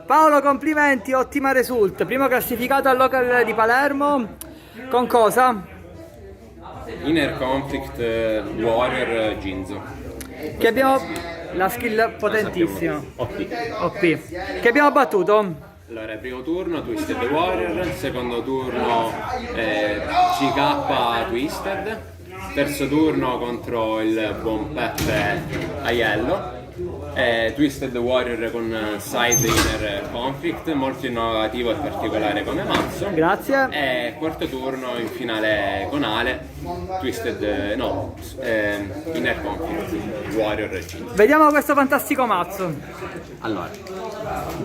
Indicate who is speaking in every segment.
Speaker 1: Paolo, complimenti, ottima result. Primo classificato al local di Palermo. Con cosa?
Speaker 2: Inner Conflict Warrior Ginzo.
Speaker 1: Che abbiamo... La skill potentissima.
Speaker 2: OP.
Speaker 1: OP. Che abbiamo battuto?
Speaker 2: Allora, primo turno Twisted Warrior, secondo turno CK Twisted, terzo turno contro il buon Peppe Aiello, Twisted Warrior con Side Inner Conflict, molto innovativo e particolare come mazzo.
Speaker 1: Grazie.
Speaker 2: E quarto turno in finale con Ale, Inner Conflict Warrior Ginzo.
Speaker 1: Vediamo questo fantastico mazzo.
Speaker 2: Allora,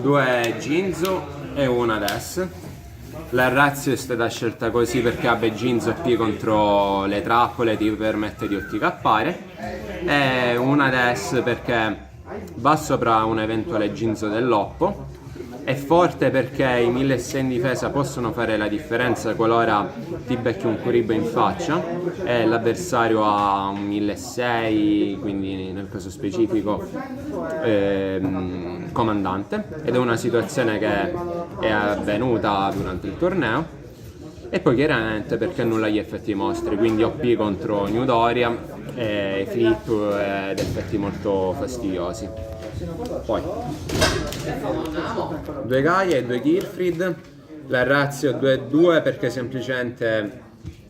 Speaker 2: due Ginzo e una Des. La razio è stata scelta così perché vabbè, Ginzo P contro le trappole ti permette di OTK'are, e una Des perché va sopra un eventuale Ginzo dell'oppo, è forte perché i 1600 in difesa possono fare la differenza qualora ti becchi un Kuribo in faccia e l'avversario ha un 1600, quindi nel caso specifico comandante, ed è una situazione che è avvenuta durante il torneo. E poi chiaramente perché annulla gli effetti mostri, quindi OP contro New Doria, flip ed effetti molto fastidiosi. Poi due Gaia e due Gearfried, la razio 2-2 perché semplicemente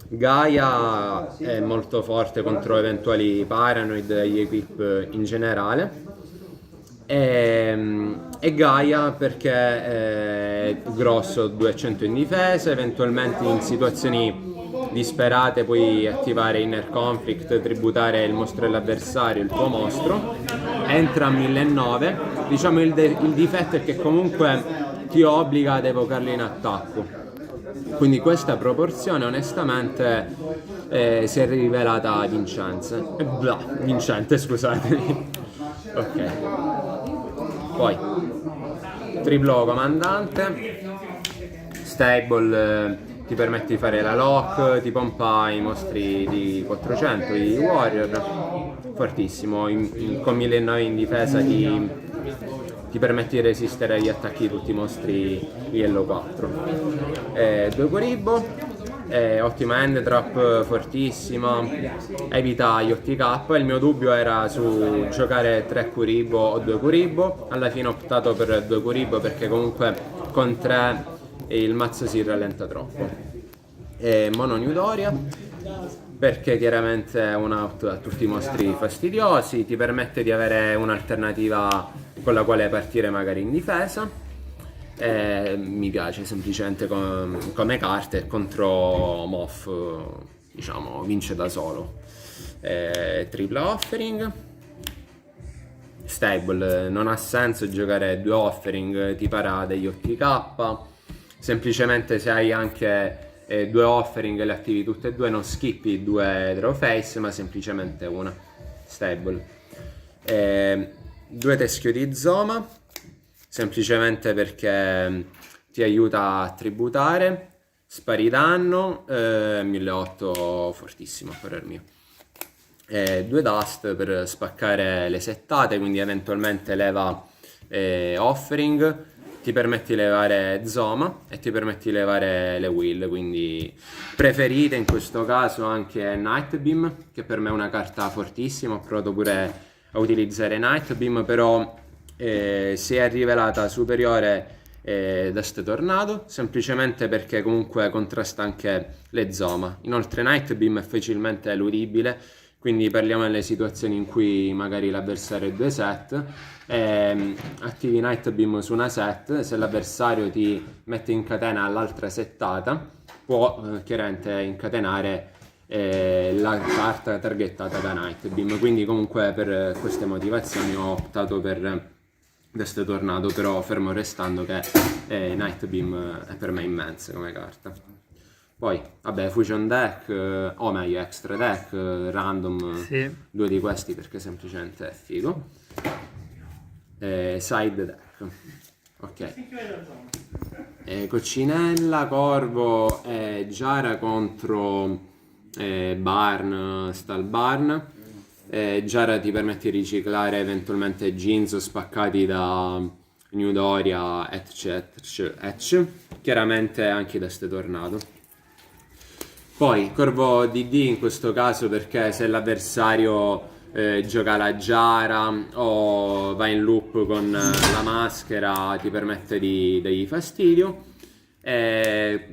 Speaker 2: Gaia è molto forte contro eventuali Paranoid e gli equip in generale, e Gaia perché è grosso 200 in difesa, eventualmente in situazioni disperate puoi attivare Inner Conflict, tributare il mostro dell'avversario, il tuo mostro, entra a 1900. Diciamo il difetto è che comunque ti obbliga ad evocarli in attacco, quindi questa proporzione onestamente si è rivelata vincente, scusatemi. Ok, poi triplo comandante, stable, ti permette di fare la lock, ti pompa i mostri di 400, i warrior, fortissimo, con 1900 in difesa ti permette di resistere agli attacchi di tutti i mostri livello 4. Due Kuribo, ottima end trap, fortissima, evita gli OTK. Il mio dubbio era su giocare 3 Kuribo o 2 Kuribo, alla fine ho optato per 2 Kuribo perché comunque con 3 il mazzo si rallenta troppo. Mono New Doria perché chiaramente è un out a tutti i mostri fastidiosi, ti permette di avere un'alternativa con la quale partire magari in difesa. Mi piace semplicemente come carte, contro Moff diciamo vince da solo. Tripla offering, stable, non ha senso giocare 2 offering, ti para degli OTK, semplicemente se hai anche 2 offering e le attivi tutte e due non skippi 2 draw face ma semplicemente una. Stable. 2 teschio di Zoma, semplicemente perché ti aiuta a tributare, spari danno, 1800 fortissimo a parer mio. 2 Dust per spaccare le settate, quindi eventualmente leva offering, ti permetti di levare Zoma e ti permetti di levare le will, quindi preferite in questo caso anche Night Beam, che per me è una carta fortissima. Ho provato pure a utilizzare Night Beam, però si è rivelata superiore Dust Tornado, semplicemente perché comunque contrasta anche le Zoma. Inoltre Night Beam è facilmente eludibile, quindi parliamo delle situazioni in cui magari l'avversario è 2 set, attivi Night Beam su una set, se l'avversario ti mette in catena l'altra settata può chiaramente incatenare la carta targettata da Night Beam, quindi comunque per queste motivazioni ho optato per Dust Tornado, però fermo restando che Night Beam è per me immensa come carta. Poi, vabbè, Fusion Deck, o meglio Extra Deck, random, sì. 2 di questi perché semplicemente è figo. Side Deck, ok. Coccinella, Corvo e Giara contro Barn, Stal Barn. Giara ti permette di riciclare eventualmente Ginzo spaccati da New Doria, etc. Chiaramente anche da ste tornato. Poi Corvo DD in questo caso perché se l'avversario gioca la giara o va in loop con la maschera ti permette di dargli fastidio.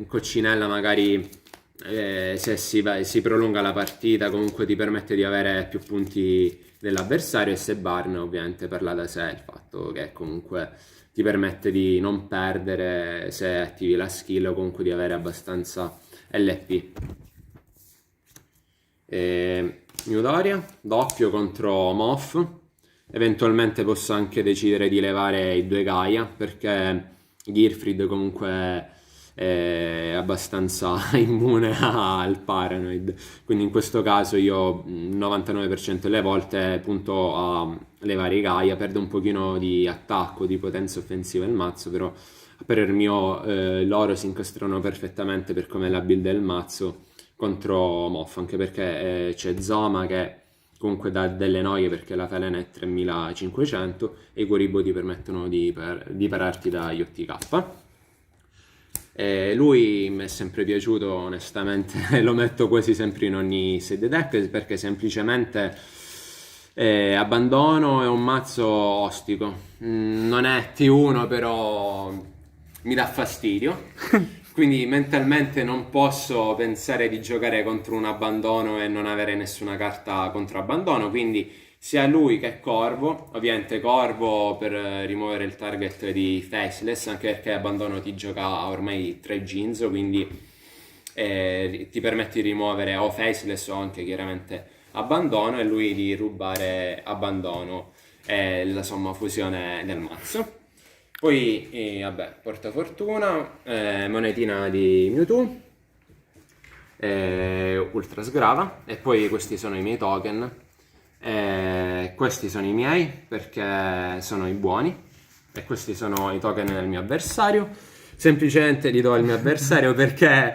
Speaker 2: Coccinella magari se si prolunga la partita comunque ti permette di avere più punti dell'avversario, e se Barn ovviamente parla da sé il fatto che comunque ti permette di non perdere se attivi la skill o comunque di avere abbastanza LP. New Doria, doppio contro Moff. Eventualmente posso anche decidere di levare i 2 Gaia perché Gearfried comunque è abbastanza immune al Paranoid, quindi in questo caso io 99% delle volte punto a levare i Gaia. Perde un pochino di attacco, di potenza offensiva il mazzo, però per il mio loro si incastrano perfettamente per come è la build del mazzo contro Moff, anche perché c'è Zoma che comunque dà delle noie perché la Felena è 3500 e i Kuribo ti permettono di pararti dagli 8k. Lui mi è sempre piaciuto, onestamente lo metto quasi sempre in ogni side deck perché semplicemente Abbandono è un mazzo ostico, non è T1 però mi dà fastidio. Quindi mentalmente non posso pensare di giocare contro un Abbandono e non avere nessuna carta contro Abbandono, quindi sia lui che Corvo. Ovviamente Corvo per rimuovere il target di Faceless, anche perché Abbandono ti gioca ormai 3 Jinzo, quindi ti permette di rimuovere o Faceless o anche chiaramente Abbandono, e lui di rubare Abbandono e la somma fusione del mazzo. Poi, vabbè, portafortuna, monetina di Mewtwo, ultra sgrava, e poi questi sono i miei token, questi sono i miei perché sono i buoni, e questi sono i token del mio avversario. Semplicemente li do al mio avversario perché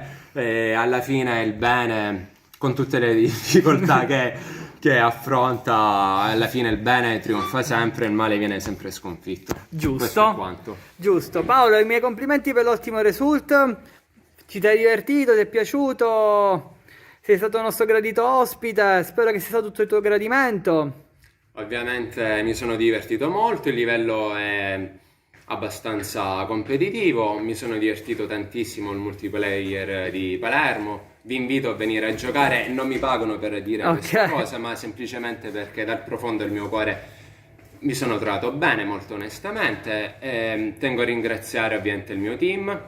Speaker 2: alla fine il bene, con tutte le difficoltà che affronta, alla fine il bene trionfa sempre, il male viene sempre sconfitto.
Speaker 1: Giusto.
Speaker 2: Questo è quanto.
Speaker 1: Giusto. Paolo, i miei complimenti per l'ottimo result. Ci sei divertito, ti è piaciuto? Sei stato il nostro gradito ospite, spero che sia stato tutto il tuo gradimento.
Speaker 2: Ovviamente mi sono divertito molto, il livello è abbastanza competitivo, mi sono divertito tantissimo il multiplayer di Palermo. Vi invito a venire a giocare, non mi pagano per dire questa cosa, ma semplicemente perché dal profondo del mio cuore mi sono trovato bene, molto onestamente. Tengo a ringraziare ovviamente il mio team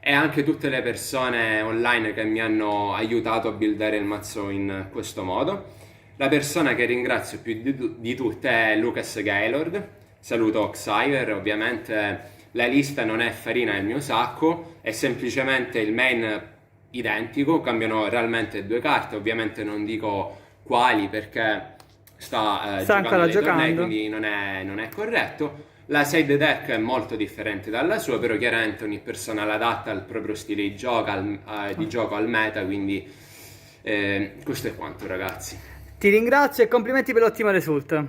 Speaker 2: e anche tutte le persone online che mi hanno aiutato a buildare il mazzo in questo modo. La persona che ringrazio più di tutte è Lucas Gaylord. Saluto Oxiver, ovviamente la lista non è farina nel mio sacco, è semplicemente il main identico, cambiano realmente 2 carte, ovviamente non dico quali perché sta giocando dei tornei, quindi non è corretto. La side deck è molto differente dalla sua, però chiaramente ogni persona l'adatta al proprio stile di gioco, al meta, quindi questo è quanto, ragazzi.
Speaker 1: Ti ringrazio e complimenti per l'ottimo result.